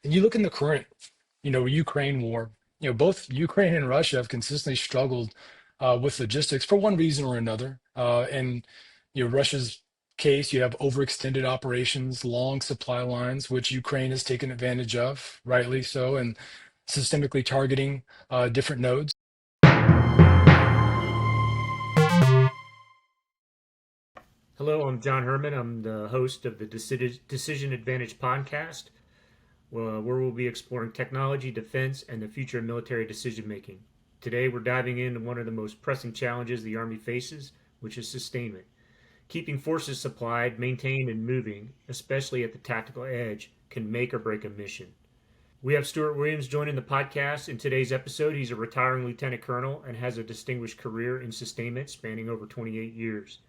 And you look in the current, Ukraine war, both Ukraine and Russia have consistently struggled with logistics for one reason or another. And Russia's case, you have overextended operations, long supply lines, which Ukraine has taken advantage of, rightly so, and systemically targeting different nodes. Hello, I'm John Herman. I'm the host of the Decision Advantage podcast, where we'll be exploring technology, defense, and the future of military decision making. Today, we're diving into one of the most pressing challenges the Army faces, which is sustainment. Keeping forces supplied, maintained, and moving, especially at the tactical edge, can make or break a mission. We have Stuart Williams joining the podcast. In today's episode, he's a retiring lieutenant colonel and has a distinguished career in sustainment spanning over 28 years.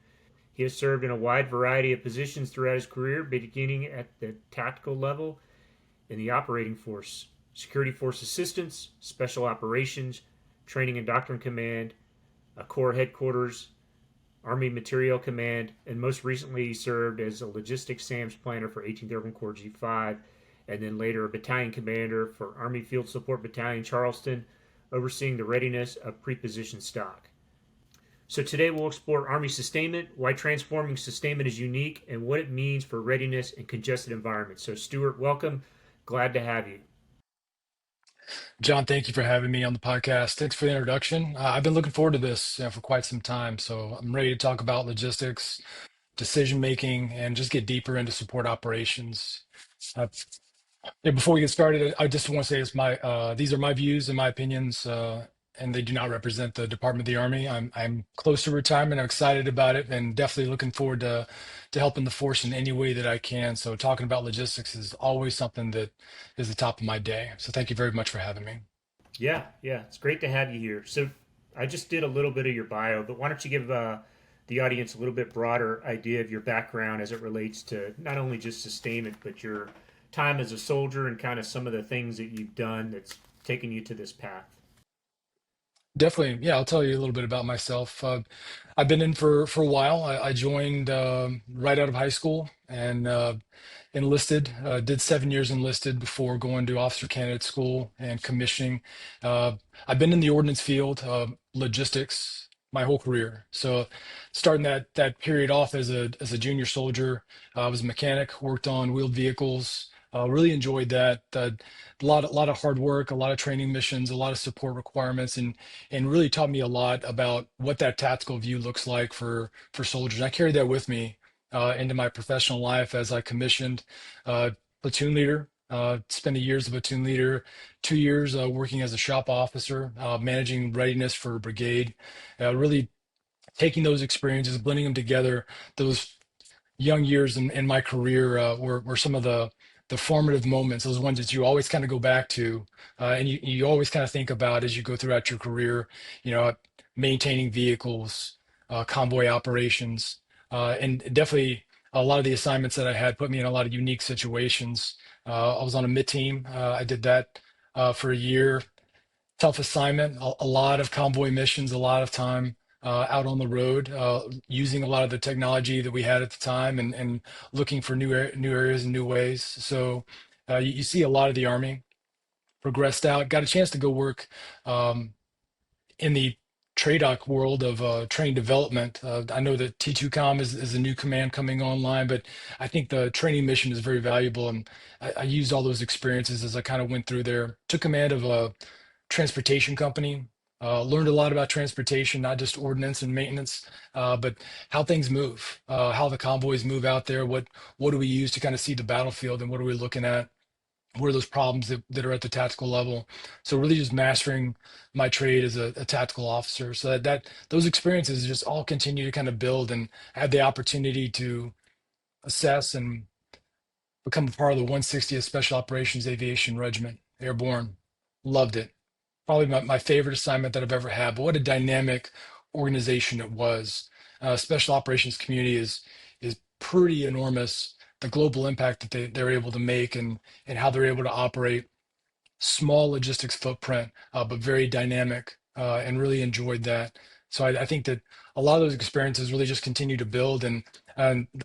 He has served in a wide variety of positions throughout his career, beginning at the tactical level in the operating force, security force assistance, special operations, training and doctrine command, a corps headquarters, Army Materiel Command, and most recently he served as a logistics SAMS planner for 18th Airborne Corps G5, and then later a battalion commander for Army Field Support Battalion, Charleston, overseeing the readiness of prepositioned stock. So today we'll explore Army sustainment, why transforming sustainment is unique, and what it means for readiness in congested environments. So Stuart, welcome. Glad to have you. John, thank you for having me on the podcast. Thanks for the introduction. I've been looking forward to this, for quite some time, so I'm ready to talk about logistics, decision making, and just get deeper into support operations. Uh, Yeah, before we get started, I just want to say these are my views and my opinions, and they do not represent the Department of the Army. I'm close to retirement. I'm excited about it, and definitely looking forward to helping the force in any way that I can. So talking about logistics is always something that is the top of my day. So thank you very much for having me. Yeah, it's great to have you here. So I just did a little bit of your bio, but why don't you give the audience a little bit broader idea of your background as it relates to not only just sustainment, but your time as a soldier and kind of some of the things that you've done that's taken you to this path. Definitely, yeah. I'll tell you a little bit about myself. I've been in for a while. I joined right out of high school and enlisted. Did 7 years enlisted before going to officer candidate school and commissioning. Uh, I've been in the ordnance field, logistics, my whole career. So, starting that period off as a junior soldier, I was a mechanic, worked on wheeled vehicles. Really enjoyed that. A lot of hard work, a lot of training missions, a lot of support requirements, and really taught me a lot about what that tactical view looks like for soldiers. I carried that with me into my professional life as I commissioned platoon leader. Spent a year as a platoon leader, 2 years working as a shop officer, managing readiness for a brigade. Really taking those experiences, blending them together. Those young years in my career were some of the formative moments, those ones that you always kind of go back to, and you always kind of think about as you go throughout your career, you know, maintaining vehicles, convoy operations, and definitely a lot of the assignments that I had put me in a lot of unique situations. I was on a mid team. I did that for a year. Tough assignment, a lot of convoy missions, a lot of time out on the road, using a lot of the technology that we had at the time, and looking for new areas and new ways. So you see a lot of the Army progressed out. Got a chance to go work um, in the TRADOC world of training development. I know that T2COM is a new command coming online, but I think the training mission is very valuable, and I used all those experiences as I kind of went through there. Took command of a transportation company. Learned a lot about transportation, not just ordnance and maintenance, but how things move, how the convoys move out there. What do we use to kind of see the battlefield, and what are we looking at? What are those problems that are at the tactical level? So really, just mastering my trade as a tactical officer, so that those experiences just all continue to kind of build, and I had the opportunity to assess and become a part of the 160th Special Operations Aviation Regiment, Airborne. Loved it. Probably my favorite assignment that I've ever had. But what a dynamic organization it was. Special operations community is pretty enormous. The global impact that they're able to make, and how they're able to operate, small logistics footprint, but very dynamic, and really enjoyed that. So I think that a lot of those experiences really just continue to build. And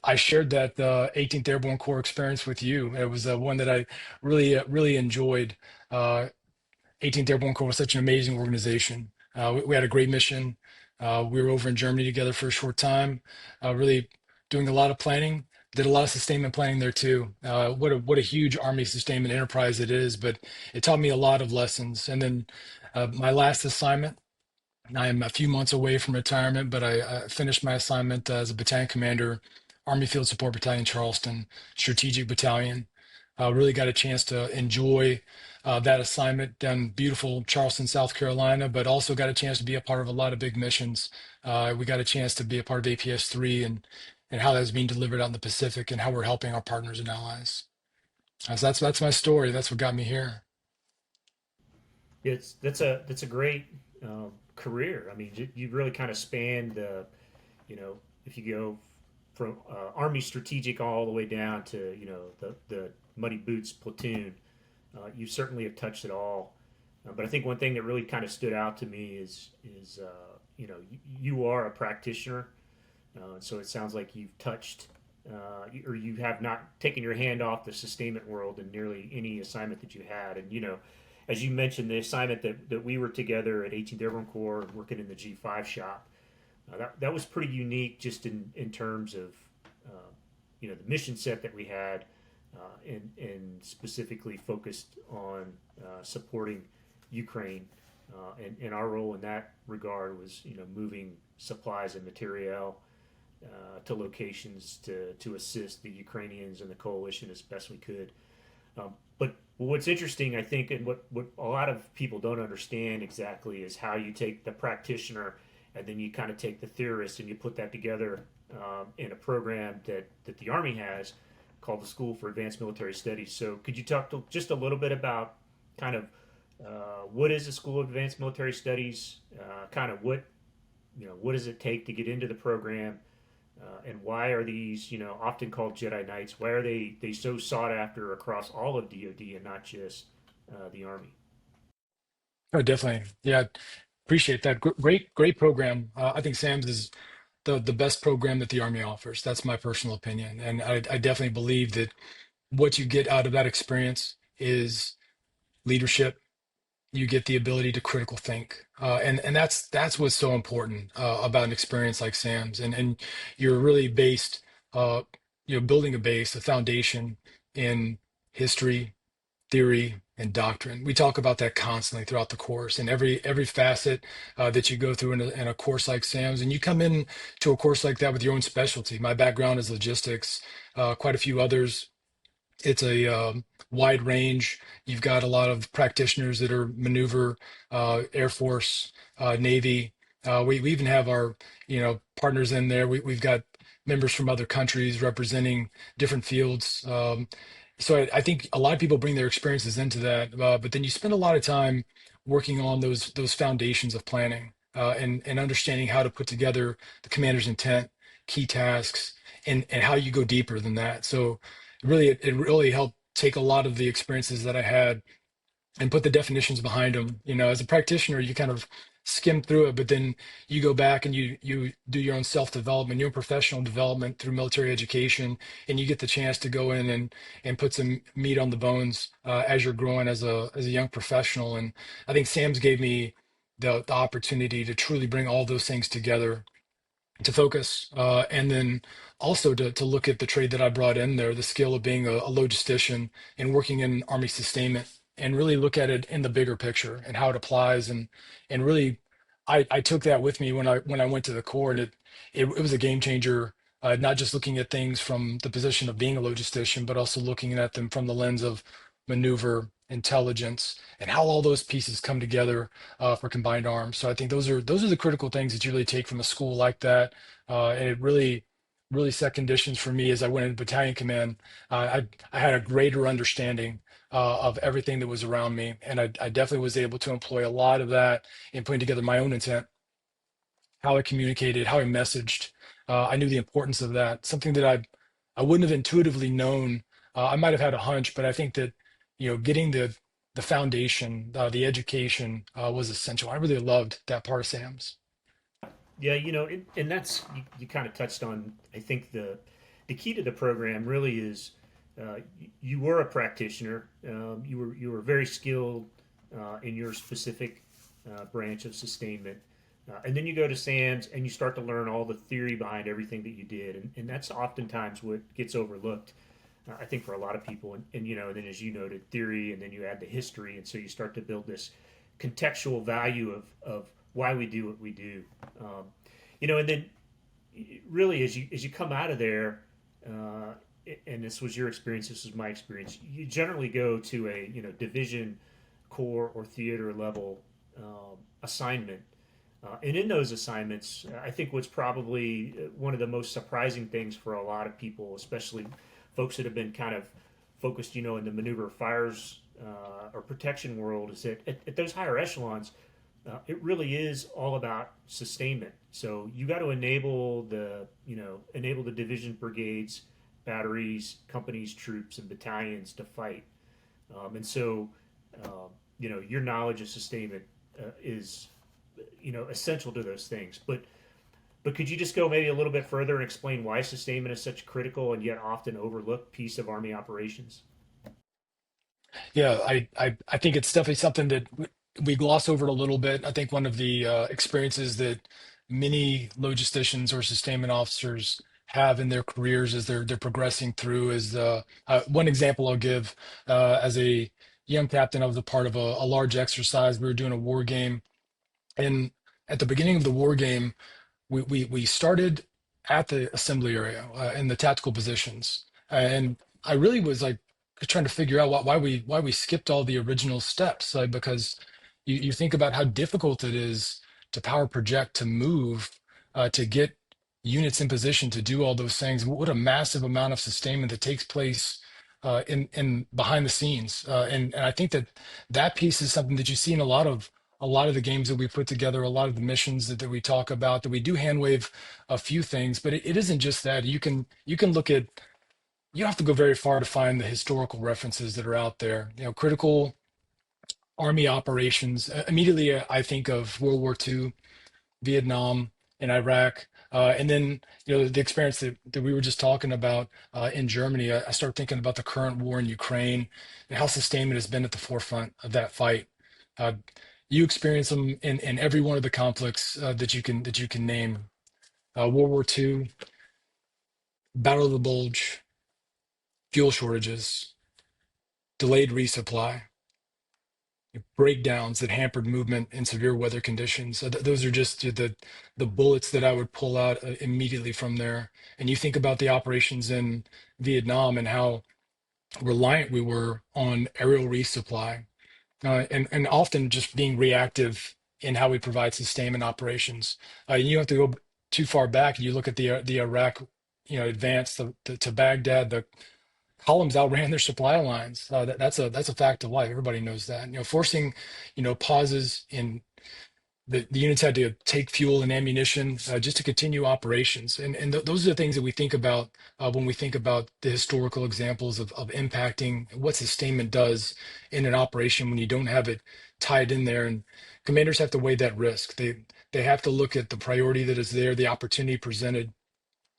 I shared that 18th Airborne Corps experience with you. It was one that I really enjoyed. 18th Airborne Corps was such an amazing organization. We had a great mission. We were over in Germany together for a short time, really doing a lot of planning. Did a lot of sustainment planning there too. What a huge Army sustainment enterprise it is, but it taught me a lot of lessons. And then my last assignment, I am a few months away from retirement, but I finished my assignment as a battalion commander, Army Field Support Battalion, Charleston, Strategic Battalion. Really got a chance to enjoy that assignment down in beautiful Charleston, South Carolina, but also got a chance to be a part of a lot of big missions. We got a chance to be a part of APS-3 and how that's being delivered out in the Pacific and how we're helping our partners and allies. So that's my story. That's what got me here. It's that's a great career. I mean, you really kind of spanned the, you know, if you go from Army strategic all the way down to the muddy boots platoon, you certainly have touched it all. But I think one thing that really kind of stood out to me is you are a practitioner, so it sounds like you've touched or you have not taken your hand off the sustainment world in nearly any assignment that you had. And as you mentioned, the assignment that we were together at 18th Airborne Corps working in the G5 shop, that was pretty unique just in terms of the mission set that we had, and specifically focused on supporting Ukraine. And our role in that regard was moving supplies and materiel to locations to assist the Ukrainians and the coalition as best we could. But what's interesting, I think, and what a lot of people don't understand exactly is how you take the practitioner and then you kind of take the theorist and you put that together in a program that the Army has called the School for Advanced Military Studies. So could you talk just a little bit about kind of what is the School of Advanced Military Studies, kind of what does it take to get into the program, and why are these often called Jedi Knights? Why are they so sought after across all of DoD and not just the Army? Oh, definitely. Yeah, appreciate that. Great program. I think SAMS is the best program that the Army offers. That's my personal opinion. And I definitely believe that what you get out of that experience is leadership. You get the ability to critical think. And that's what's so important about an experience like SAMS. And you're really based, uh, building a base, a foundation in history, theory, and doctrine. We talk about that constantly throughout the course and every facet that you go through in a course like SAMS. And you come in to a course like that with your own specialty. My background is logistics, quite a few others. It's a wide range. You've got a lot of practitioners that are maneuver, Air Force, Navy. We even have our partners in there. We've got members from other countries representing different fields. So I think a lot of people bring their experiences into that, but then you spend a lot of time working on those foundations of planning, and understanding how to put together the commander's intent, key tasks, and how you go deeper than that. So really, it really helped take a lot of the experiences that I had and put the definitions behind them. As a practitioner, you kind of skim through it, but then you go back and you do your own self-development, your own professional development through military education, and you get the chance to go in and put some meat on the bones as you're growing as a young professional. And I think Sam's gave me the opportunity to truly bring all those things together to focus, and then also to look at the trade that I brought in there, the skill of being a logistician and working in Army sustainment, and really look at it in the bigger picture and how it applies. And really, I took that with me when I went to the Corps, and it was a game changer. Not just looking at things from the position of being a logistician, but also looking at them from the lens of maneuver, intelligence, and how all those pieces come together for combined arms. So I think those are the critical things that you really take from a school like that, and it really set conditions for me as I went into battalion command. I had a greater understanding of everything that was around me, and I definitely was able to employ a lot of that in putting together my own intent, how I communicated, how I messaged. I knew the importance of that, something that I wouldn't have intuitively known. I might have had a hunch, but I think that getting the foundation, the education was essential. I really loved that part of SAMS. Yeah, and that's you kind of touched on. I think the key to the program really is you were a practitioner. You were very skilled in your specific branch of sustainment, and then you go to SAMS and you start to learn all the theory behind everything that you did, and that's oftentimes what gets overlooked. I think for a lot of people, and then as you noted, theory, and then you add the history, and so you start to build this contextual value of why we do what we do. Um, and then really as you come out of there, uh, and this was your experience, this was my experience. You generally go to a division, corps, or theater level assignment, and in those assignments, I think what's probably one of the most surprising things for a lot of people, especially folks that have been kind of focused, in the maneuver fires or protection world, is that at those higher echelons, it really is all about sustainment. So you got to enable the division, brigades, batteries, companies, troops, and battalions to fight. And so, your knowledge of sustainment is, essential to those things. But could you just go maybe a little bit further and explain why sustainment is such a critical and yet often overlooked piece of Army operations? Yeah, I think it's definitely something that we gloss over it a little bit. I think one of the experiences that many logisticians or sustainment officers have in their careers as they're progressing through is one example I'll give as a young captain. I was a part of a large exercise. We were doing a war game, and at the beginning of the war game, we started at the assembly area in the tactical positions, and I really was like trying to figure out why we skipped all the original steps, like, because you think about how difficult it is to power project, to move, to get units in position to do all those things. What a massive amount of sustainment that takes place in behind the scenes, and I think that that piece is something that you see in a lot of the games that we put together, a lot of the missions that we talk about, that we do hand wave a few things, but it isn't just that. You can look at, you don't have to go very far to find the historical references that are out there. Critical Army operations. Immediately, I think of World War II, Vietnam, and Iraq. And then, the experience that we were just talking about in Germany. I start thinking about the current war in Ukraine and how sustainment has been at the forefront of that fight. Uh, you experience them in every one of the conflicts that you can name. World War II, Battle of the Bulge, fuel shortages, delayed resupply, breakdowns that hampered movement in severe weather conditions. Those are just the bullets that I would pull out immediately from there. And you think about the operations in Vietnam and how reliant we were on aerial resupply, and often just being reactive in how we provide sustainment operations. You don't have to go too far back, and you look at the Iraq, advance to Baghdad. The columns outran their supply lines. That's a fact of life. Everybody knows that. Forcing, pauses in the units had to take fuel and ammunition just to continue operations. And those are the things that we think about when we think about the historical examples of impacting what sustainment does in an operation when you don't have it tied in there. And commanders have to weigh that risk. They have to look at the priority that is there, the opportunity presented,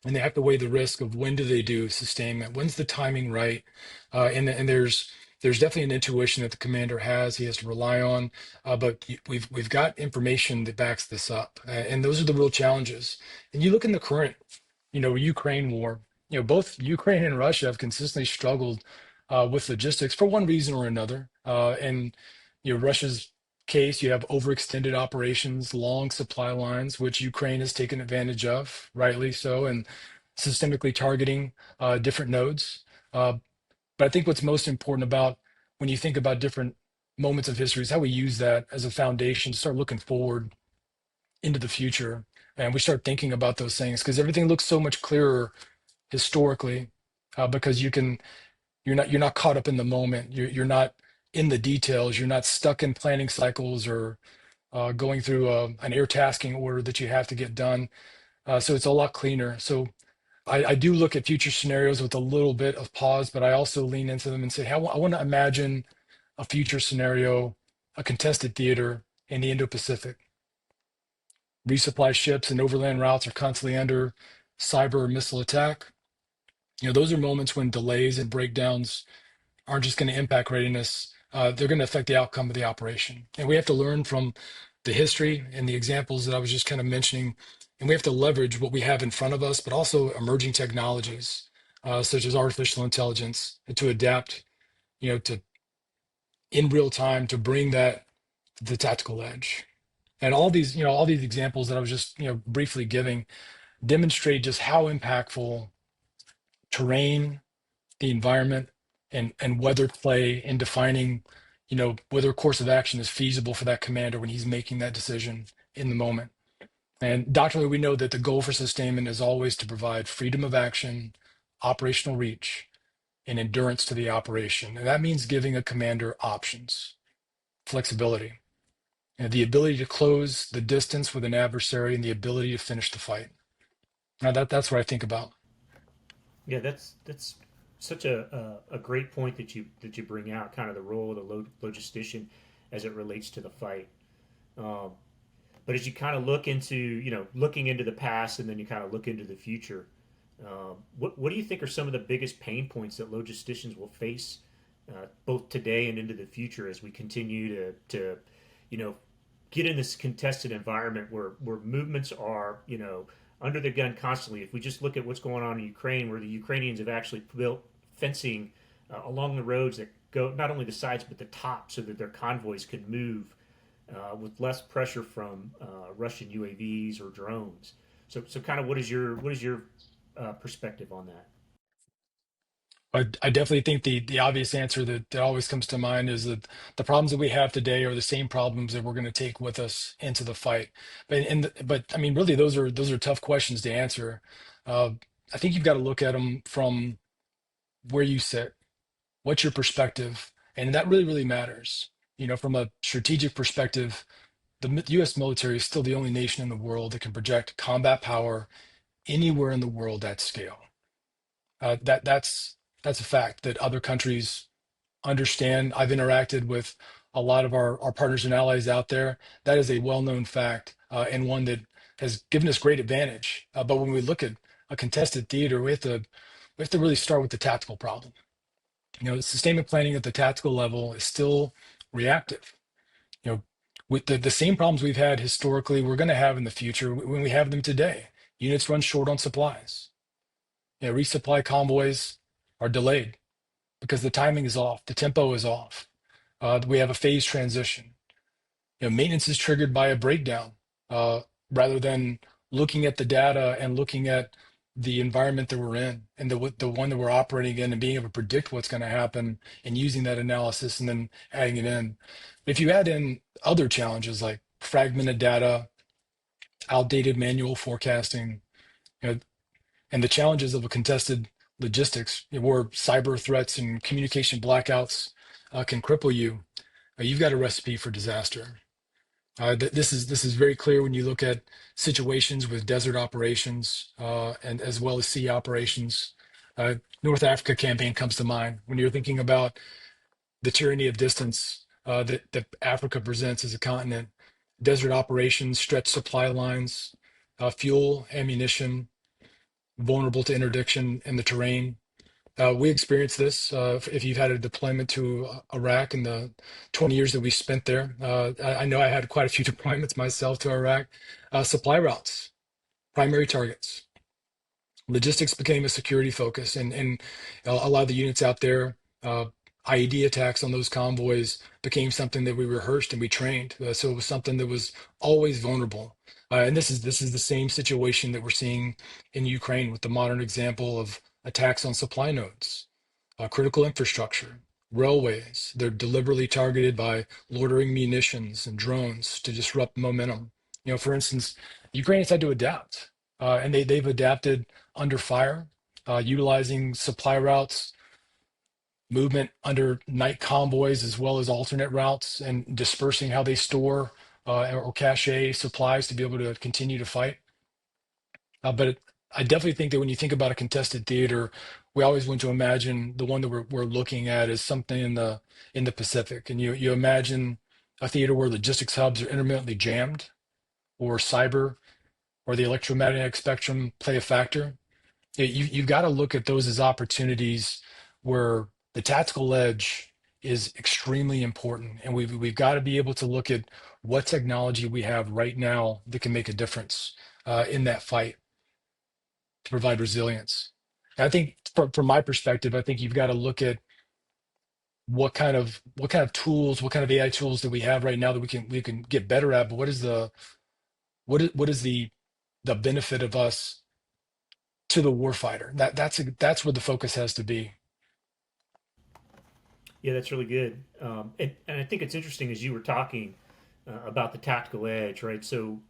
and they have to weigh the risk of when do they do sustainment, when's the timing right, and there's definitely an intuition that the commander has, he has to rely on, but we've got information that backs this up, and those are the real challenges. And you look in the current, Ukraine war. Both Ukraine and Russia have consistently struggled with logistics for one reason or another, and Russia's case, you have overextended operations, long supply lines, which Ukraine has taken advantage of, rightly so, and systemically targeting different nodes. Uh, but I think what's most important about when you think about different moments of history is how we use that as a foundation to start looking forward into the future. And we start thinking about those things because everything looks so much clearer historically, because you're not caught up in the moment. You're not in the details. You're not stuck in planning cycles or going through an air tasking order that you have to get done. So it's a lot cleaner. So I do look at future scenarios with a little bit of pause, but I also lean into them and say, hey, I want to imagine a future scenario, a contested theater in the Indo-Pacific. Resupply ships and overland routes are constantly under cyber or missile attack. Those are moments when delays and breakdowns aren't just going to impact readiness, they're going to affect the outcome of the operation. And we have to learn from the history and the examples that I was just kind of mentioning. And we have to leverage what we have in front of us, but also emerging technologies, such as artificial intelligence, and to adapt, to in real time to bring that to the tactical edge. And all these examples that I was just, briefly giving demonstrate just how impactful terrain, the environment, and weather play in defining, whether a course of action is feasible for that commander when he's making that decision in the moment. And doctrinally, we know that the goal for sustainment is always to provide freedom of action, operational reach, and endurance to the operation. And that means giving a commander options, flexibility, and the ability to close the distance with an adversary and the ability to finish the fight. Now that's what I think about. Yeah, that's such a great point that you bring out, kind of the role of the logistician as it relates to the fight. Um, but as you kind of look into looking into the past and then you kind of look into the future, what do you think are some of the biggest pain points that logisticians will face both today and into the future as we continue to you know get in this contested environment where movements are under the gun constantly. If we just look at what's going on in Ukraine, where the Ukrainians have actually built fencing along the roads that go not only the sides but the top, so that their convoys could move with less pressure from Russian UAVs or drones. So kind of what is your perspective on that? I definitely think the obvious answer that always comes to mind is that the problems that we have today are the same problems that we're going to take with us into the fight. But I mean, really, those are tough questions to answer. Uh, I think you've got to look at them from where you sit, what's your perspective, and that really matters. From a strategic perspective, the U.S. military is still the only nation in the world that can project combat power anywhere in the world at scale. That's a fact that other countries understand. I've interacted with a lot of our partners and allies out there. That is a well-known fact, and one that has given us great advantage. But when we look at a contested theater, we have to really start with the tactical problem. The sustainment planning at the tactical level is still reactive. You know, with the same problems we've had historically, we're going to have in the future when we have them today. Units run short on supplies. Resupply convoys are delayed because the timing is off, the tempo is off. We have a phase transition. Maintenance is triggered by a breakdown, uh, rather than looking at the data and looking at the environment that we're in and the one that we're operating in and being able to predict what's going to happen and using that analysis and then adding it in. If you add in other challenges like fragmented data, outdated manual forecasting, you know, and the challenges of a contested logistics, where cyber threats and communication blackouts can cripple you, you've got a recipe for disaster. This is very clear when you look at situations with desert operations, and as well as sea operations. Uh, North Africa campaign comes to mind when you're thinking about the tyranny of distance that Africa presents as a continent. Desert operations stretch supply lines, fuel, ammunition, vulnerable to interdiction in the terrain. We experienced this. If you've had a deployment to Iraq in the 20 years that we spent there, I know I had quite a few deployments myself to Iraq. Supply routes, primary targets. Logistics became a security focus, and a lot of the units out there, IED attacks on those convoys became something that we rehearsed and we trained. So it was something that was always vulnerable. And this is the same situation that we're seeing in Ukraine with the modern example of attacks on supply nodes, critical infrastructure, railways. They're deliberately targeted by loitering munitions and drones to disrupt momentum. For instance, Ukrainians had to adapt, and they've adapted under fire, utilizing supply routes, movement under night convoys, as well as alternate routes, and dispersing how they store or cache supplies to be able to continue to fight. But I definitely think that when you think about a contested theater, we always want to imagine the one that we're looking at as something in the Pacific, and you imagine a theater where logistics hubs are intermittently jammed, or cyber or the electromagnetic spectrum play a factor, you've got to look at those as opportunities where the tactical edge is extremely important. And we've got to be able to look at what technology we have right now that can make a difference in that fight to provide resilience. And I think from my perspective, I think you've got to look at what kind of tools, what kind of AI tools that we have right now that we can get better at, but what is the benefit of us to the warfighter? That's where the focus has to be. Yeah, that's really good. And I think it's interesting as you were talking about the tactical edge, right? So,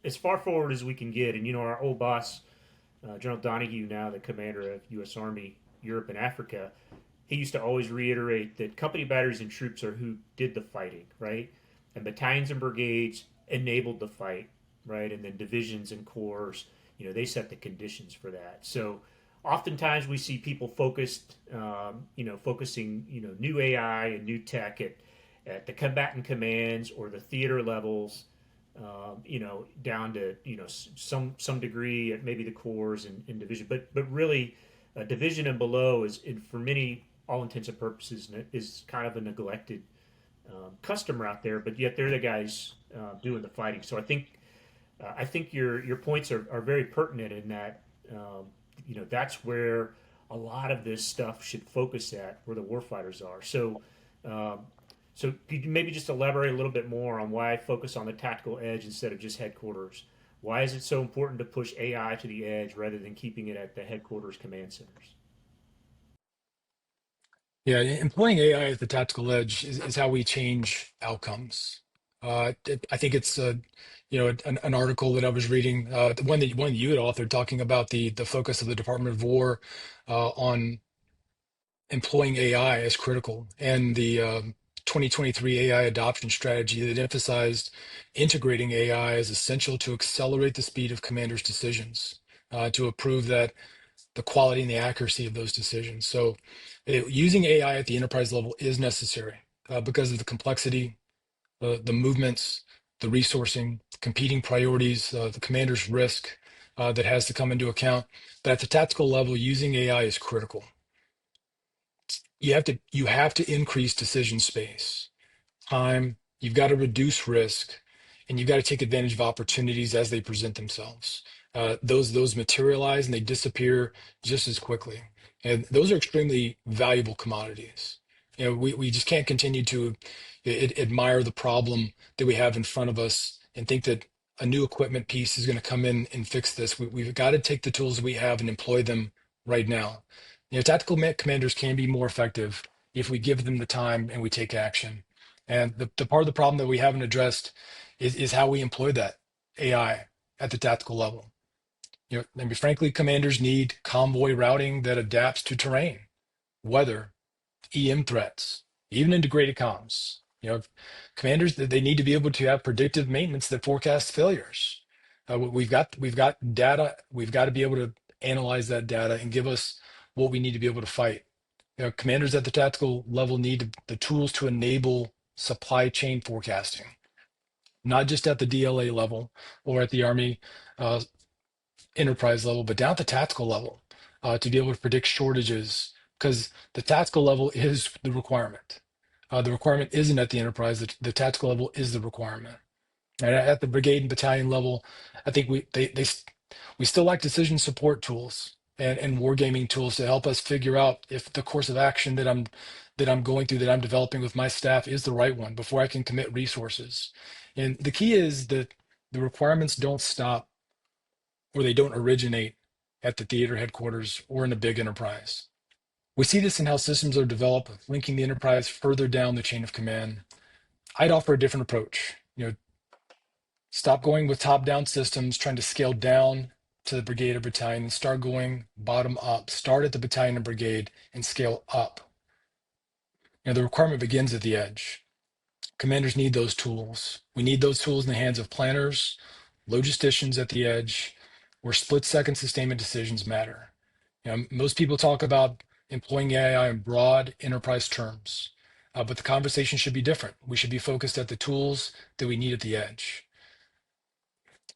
as far forward as we can get, and our old boss, General Donahue, now the commander of U.S. Army Europe and Africa, he used to always reiterate that company batteries and troops are who did the fighting, right? And battalions and brigades enabled the fight, right? And then divisions and corps, they set the conditions for that. So oftentimes we see people focusing, new AI and new tech at the combatant commands or the theater levels, down to some degree at maybe the corps and division, but really, division and below is for many all intents and purposes is kind of a neglected customer out there, but yet they're the guys doing the fighting. So I think your points are very pertinent in that that's where a lot of this stuff should focus at, where the warfighters are. So could you maybe just elaborate a little bit more on why I focus on the tactical edge instead of just headquarters? Why is it so important to push AI to the edge rather than keeping it at the headquarters command centers? Yeah, employing AI at the tactical edge is how we change outcomes. I think it's an article that I was reading, the one that you had authored, talking about the focus of the Department of War on employing AI as critical, and the 2023 AI adoption strategy that emphasized integrating AI as essential to accelerate the speed of commanders' decisions, to improve the quality and the accuracy of those decisions. So, using AI at the enterprise level is necessary because of the complexity, the movements, the resourcing, competing priorities, the commander's risk that has to come into account. But at the tactical level, using AI is critical. You have to increase decision space, time. You've got to reduce risk, and you've got to take advantage of opportunities as they present themselves. Those materialize and they disappear just as quickly, and those are extremely valuable commodities. We just can't continue to admire the problem that we have in front of us and think that a new equipment piece is going to come in and fix this. We've got to take the tools we have and employ them right now. Tactical commanders can be more effective if we give them the time and we take action. And the part of the problem that we haven't addressed is how we employ that AI at the tactical level. I mean, frankly, commanders need convoy routing that adapts to terrain, weather, EM threats, even integrated comms. Commanders, they need to be able to have predictive maintenance that forecasts failures. We've got data. We've got to be able to analyze that data and give us what we need to be able to fight. Commanders at the tactical level need the tools to enable supply chain forecasting, not just at the DLA level or at the Army uh, enterprise level, but down at the tactical level, to be able to predict shortages, because the tactical level is the requirement. The requirement isn't at the enterprise. The tactical level is the requirement. And at the brigade and battalion level, I think we still like decision support tools and wargaming tools to help us figure out if the course of action that I'm going through, that I'm developing with my staff, is the right one before I can commit resources. And the key is that the requirements don't stop, or they don't originate at the theater headquarters or in a big enterprise. We see this in how systems are developed, linking the enterprise further down the chain of command. I'd offer a different approach. Stop going with top-down systems, trying to scale down to the brigade or battalion, and start going bottom up. Start at the battalion and brigade and scale up. The requirement begins at the edge. Commanders need those tools. We need those tools in the hands of planners, logisticians at the edge, where split-second sustainment decisions matter. Most people talk about employing AI in broad enterprise terms, but the conversation should be different. We should be focused at the tools that we need at the edge.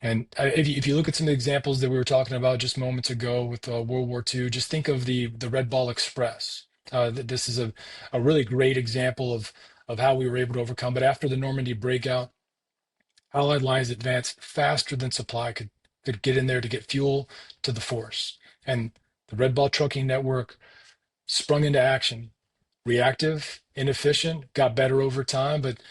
And if you look at some of the examples that we were talking about just moments ago with World War II, just think of the Red Ball Express. This is a really great example of how we were able to overcome. But after the Normandy breakout, Allied lines advanced faster than supply could get in there to get fuel to the force. And the Red Ball trucking network sprung into action. Reactive, inefficient, got better over time. But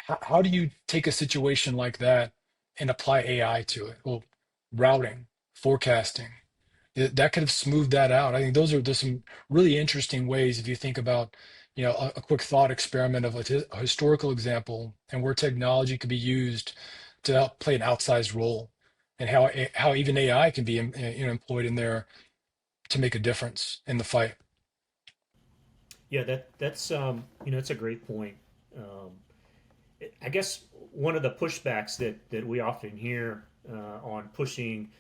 how do you take a situation like that and apply AI to it? Well, routing, forecasting, that could have smoothed that out. I think there's some really interesting ways if you think about, a quick thought experiment of a historical example and where technology could be used to help play an outsized role, and how even AI can be employed in there to make a difference in the fight. Yeah, that's a great point. Um, I guess one of the pushbacks that we often hear on pushing,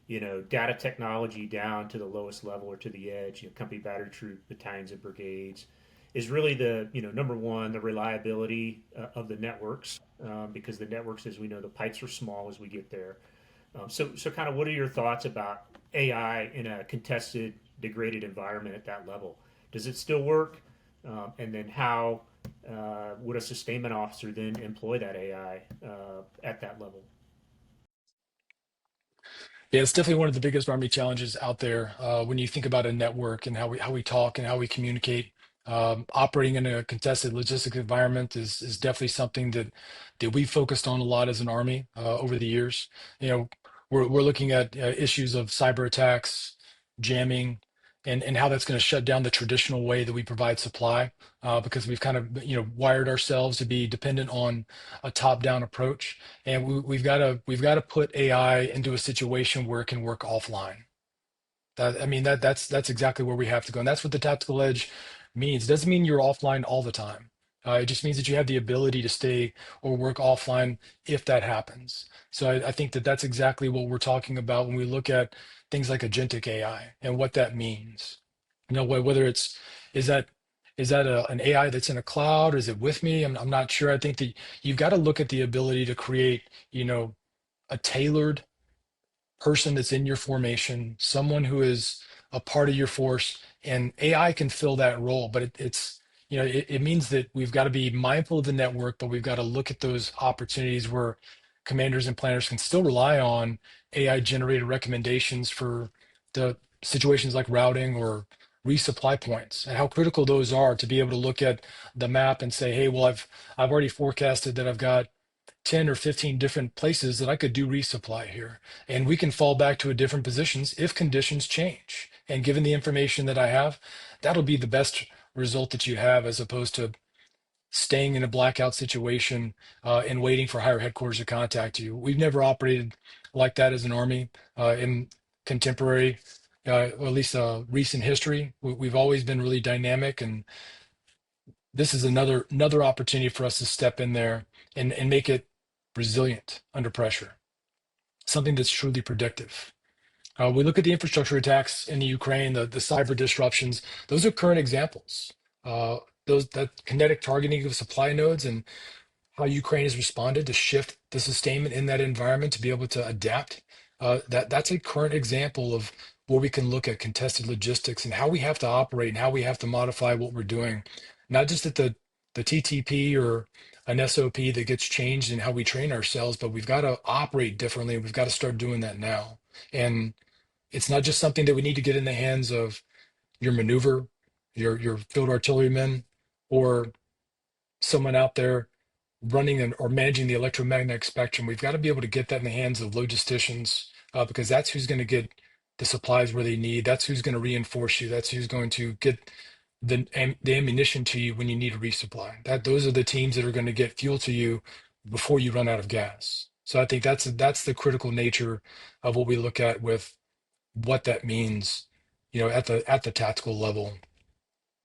data technology down to the lowest level or to the edge, company battery troop battalions and brigades, is really number one, the reliability of the networks, because the networks, as we know, the pipes are small as we get there. So kind of, what are your thoughts about AI in a contested, degraded environment at that level? Does it still work? And then how would a sustainment officer then employ that AI at that level? Yeah, it's definitely one of the biggest Army challenges out there when you think about a network and how we talk and how we communicate. Operating in a contested logistic environment is definitely something that we focused on a lot as an Army over the years. You know, we're looking at issues of cyber attacks, jamming, and how that's going to shut down the traditional way that we provide supply because we've kind of wired ourselves to be dependent on a top-down approach, and we've got to put AI into a situation where it can work offline. I mean, that's exactly where we have to go, and that's what the tactical edge means. It doesn't mean you're offline all the time. It just means that you have the ability to stay or work offline if that happens. So I think that that's exactly what we're talking about when we look at things like agentic AI and what that means. Whether is that an AI that's in a cloud, or is it with me? I'm not sure. I think that you've got to look at the ability to create, a tailored person that's in your formation, someone who is a part of your force, and AI can fill that role. But it means that we've got to be mindful of the network, but we've got to look at those opportunities where commanders and planners can still rely on AI generated recommendations for the situations like routing or resupply points, and how critical those are to be able to look at the map and say, hey, well, I've already forecasted that I've got 10 or 15 different places that I could do resupply here. And we can fall back to a different positions if conditions change. And given the information that I have, that'll be the best result that you have, as opposed to staying in a blackout situation and waiting for higher headquarters to contact you. We've never operated like that as an Army in contemporary, or at least recent history. We've always been really dynamic, and this is another opportunity for us to step in there and make it resilient under pressure, something that's truly predictive. We look at the infrastructure attacks in the Ukraine, the cyber disruptions. Those are current examples. Those that kinetic targeting of supply nodes and how Ukraine has responded to shift the sustainment in that environment to be able to adapt. That's a current example of where we can look at contested logistics and how we have to operate and how we have to modify what we're doing, not just at the TTP or an SOP that gets changed in how we train ourselves, but we've got to operate differently. We've got to start doing that now. And it's not just something that we need to get in the hands of your maneuver, your field artillerymen, or someone out there running or managing the electromagnetic spectrum. We've got to be able to get that in the hands of logisticians because that's who's going to get the supplies where they need. That's who's going to reinforce you. That's who's going to get the ammunition to you when you need a resupply. Those are the teams that are going to get fuel to you before you run out of gas. So I think that's the critical nature of what we look at with what that means, at the tactical level.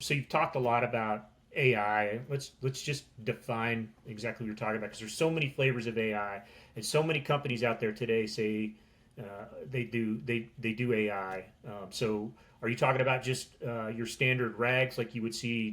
So you've talked a lot about AI. Let's just define exactly what you're talking about, because there's so many flavors of AI, and so many companies out there today say they do AI. So are you talking about just your standard rags, like you would see,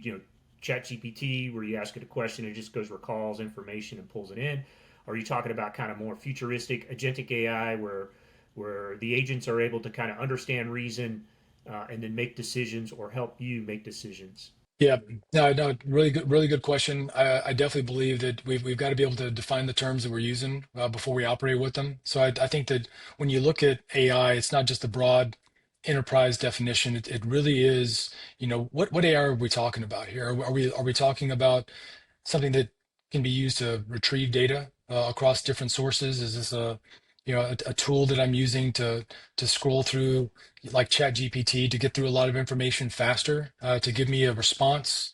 Chat GPT, where you ask it a question, it just goes, recalls information and pulls it in? Are you talking about kind of more futuristic agentic AI where the agents are able to kind of understand reason and then make decisions or help you make decisions? Yeah, no, really good question. I definitely believe that we've got to be able to define the terms that we're using before we operate with them. So I think that when you look at AI, it's not just a broad enterprise definition. It really is, what AI are we talking about here? Are we talking about something that can be used to retrieve data across different sources? Is this a tool that I'm using to scroll through like Chat GPT to get through a lot of information faster, to give me a response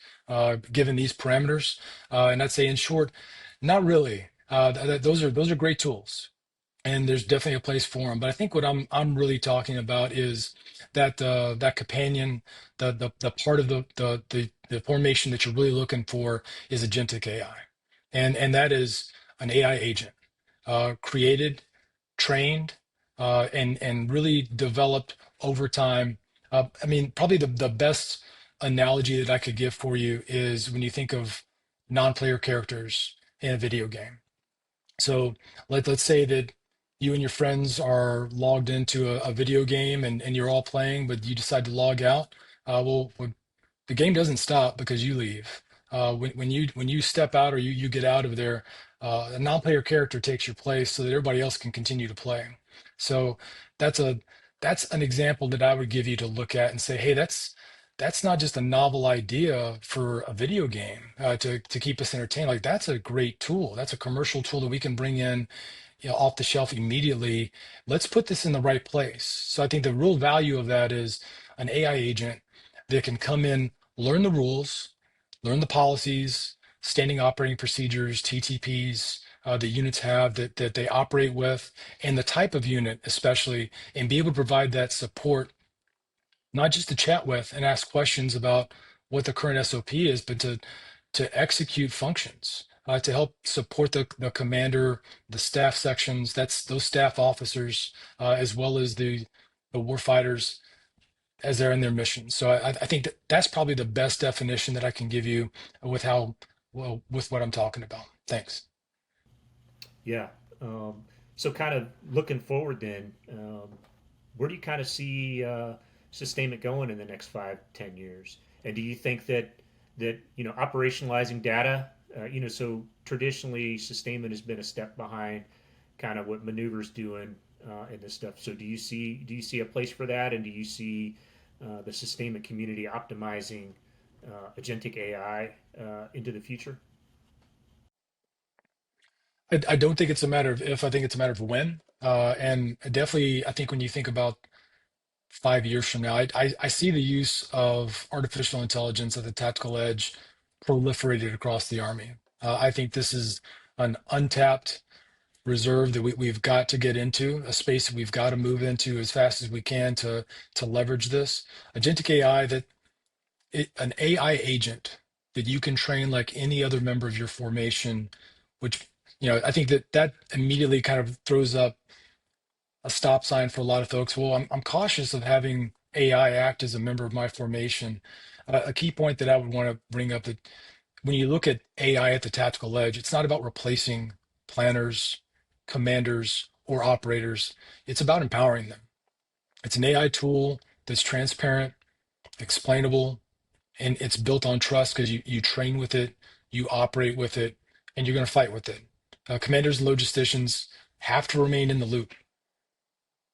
given these parameters? And I'd say in short, not really. Those are great tools, and there's definitely a place for them. But I think what I'm really talking about is that companion, the part of the formation that you're really looking for is agentic AI, and that is an AI agent created, trained, and really developed over time. I mean, probably the best analogy that I could give for you is when you think of non-player characters in a video game. So let's say that you and your friends are logged into a video game, and you're all playing, but you decide to log out. Well, the game doesn't stop because you leave. When you step out or you get out of there, a non-player character takes your place so that everybody else can continue to play. So that's a that's an example that I would give you to look at and say, hey, that's not just a novel idea for a video game to keep us entertained. Like that's a great tool. That's a commercial tool that we can bring in, off the shelf immediately. Let's put this in the right place. So I think the real value of that is an AI agent that can come in, learn the rules, learn the policies, standing operating procedures, TTPs, that units have that they operate with, and the type of unit especially, and be able to provide that support, not just to chat with and ask questions about what the current SOP is, but to execute functions, to help support the commander, the staff sections, that's those staff officers, as well as the warfighters as they're in their mission. So I think that's probably the best definition that I can give you with with what I'm talking about. Thanks. Yeah. So kind of looking forward then, where do you kind of see sustainment going in the next 5, 10 years? And do you think that operationalizing data, so traditionally sustainment has been a step behind kind of what maneuvers doing in this stuff. So do you see a place for that, and do you see the sustainment community optimizing agentic AI into the future? I don't think it's a matter of if, I think it's a matter of when. And definitely, I think when you think about 5 years from now, I see the use of artificial intelligence at the tactical edge proliferated across the Army. I think this is an untapped reserve that we've got to get into, a space that we've got to move into as fast as we can to leverage this. Agentic AI, an AI agent that you can train like any other member of your formation, which, I think that immediately kind of throws up a stop sign for a lot of folks. Well, I'm cautious of having AI act as a member of my formation. A key point that I would want to bring up, that when you look at AI at the tactical edge, it's not about replacing planners, commanders, or operators. It's about empowering them. It's an AI tool that's transparent, explainable, and it's built on trust because you train with it, you operate with it, and you're going to fight with it. Commanders and logisticians have to remain in the loop.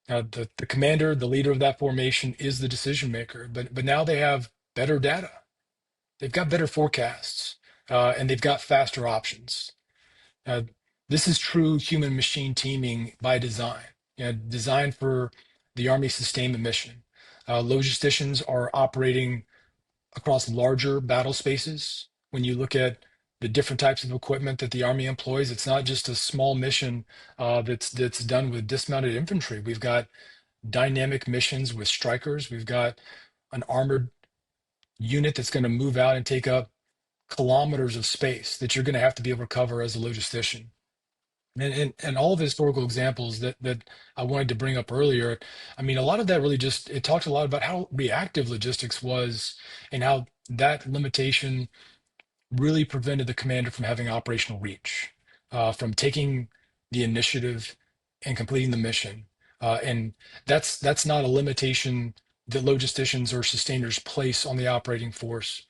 The commander, the leader of that formation, is the decision maker, but now they have better data. They've got better forecasts, and they've got faster options. Uh, this is true human machine teaming by design, designed for the Army sustainment mission. Logisticians are operating across larger battle spaces. When you look at the different types of equipment that the Army employs, it's not just a small mission that's done with dismounted infantry. We've got dynamic missions with strikers. We've got an armored unit that's going to move out and take up kilometers of space that you're going to have to be able to cover as a logistician. And all of the historical examples that I wanted to bring up earlier, I mean, a lot of that really just, it talked a lot about how reactive logistics was and how that limitation really prevented the commander from having operational reach. from taking the initiative and completing the mission. And that's not a limitation that logisticians or sustainers place on the operating force.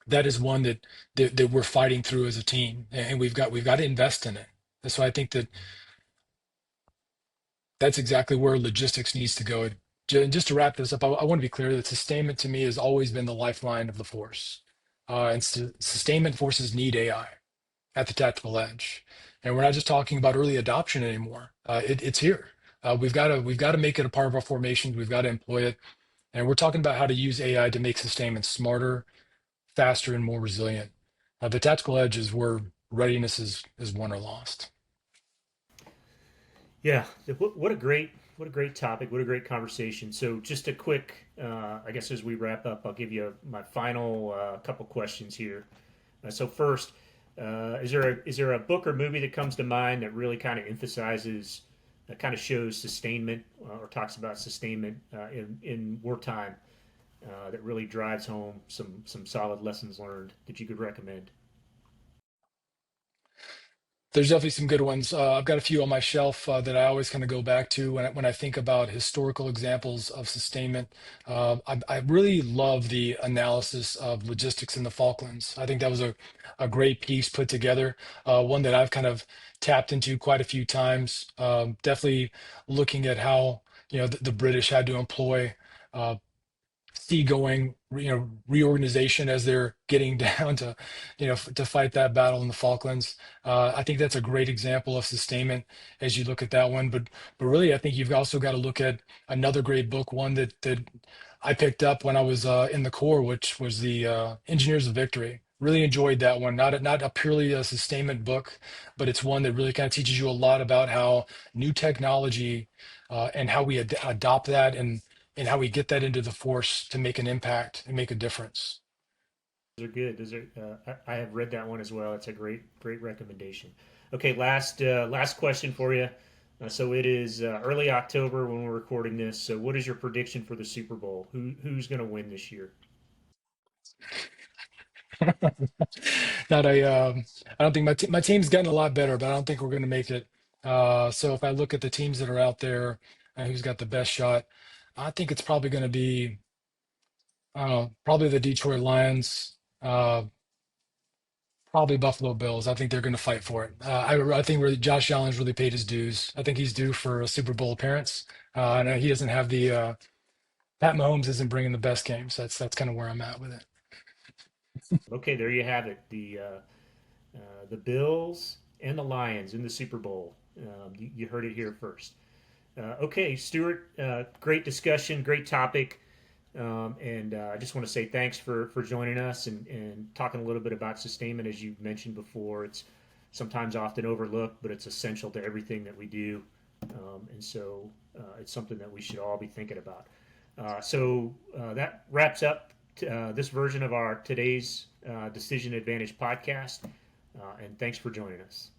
That is one that we're fighting through as a team, and we've got to invest in it. And so I think that's exactly where logistics needs to go. And just to wrap this up, I want to be clear that sustainment to me has always been the lifeline of the force. And sustainment forces need AI at the tactical edge. And we're not just talking about early adoption anymore. It's here. We've got to make it a part of our formations. We've got to employ it. And we're talking about how to use AI to make sustainment smarter, faster, and more resilient. The tactical edge is where readiness is won or lost. Yeah, what a great topic. What a great conversation. So just a quick, I guess as we wrap up, I'll give you my final couple questions here. So first, is there a book or movie that comes to mind that really kind of emphasizes, kind of shows sustainment or talks about sustainment in wartime that really drives home some solid lessons learned that you could recommend? There's definitely some good ones. I've got a few on my shelf that I always kind of go back to when I think about historical examples of sustainment. I really love the analysis of logistics in the Falklands. I think that was a great piece put together, one that I've kind of tapped into quite a few times. Definitely looking at how the British had to employ uh, seagoing, reorganization as they're getting down to, to fight that battle in the Falklands. I think that's a great example of sustainment as you look at that one. But really, I think you've also got to look at another great book, one that I picked up when I was in the Corps, which was the Engineers of Victory. Really enjoyed that one. Not a purely a sustainment book, but it's one that really kind of teaches you a lot about how new technology and how we adopt that and how we get that into the force to make an impact and make a difference. Those are good. Those are. I have read that one as well. It's a great recommendation. Okay, last question for you. So it is early October when we're recording this. So what is your prediction for the Super Bowl? Who's going to win this year? Not I don't think my team's gotten a lot better, but I don't think we're going to make it. So if I look at the teams that are out there, who's got the best shot, I think it's probably going to be probably the Detroit Lions, probably Buffalo Bills. I think they're going to fight for it. I think really Josh Allen's really paid his dues. I think he's due for a Super Bowl appearance. I know he doesn't have the Pat Mahomes isn't bringing the best games. That's kind of where I'm at with it. Okay, there you have it. The Bills and the Lions in the Super Bowl. You heard it here first. Okay, Stuart, great discussion, great topic. And I just want to say thanks for joining us and talking a little bit about sustainment. As you mentioned before, it's sometimes often overlooked, but it's essential to everything that we do. And so it's something that we should all be thinking about. That wraps up this version of our today's Decision Advantage podcast. And thanks for joining us.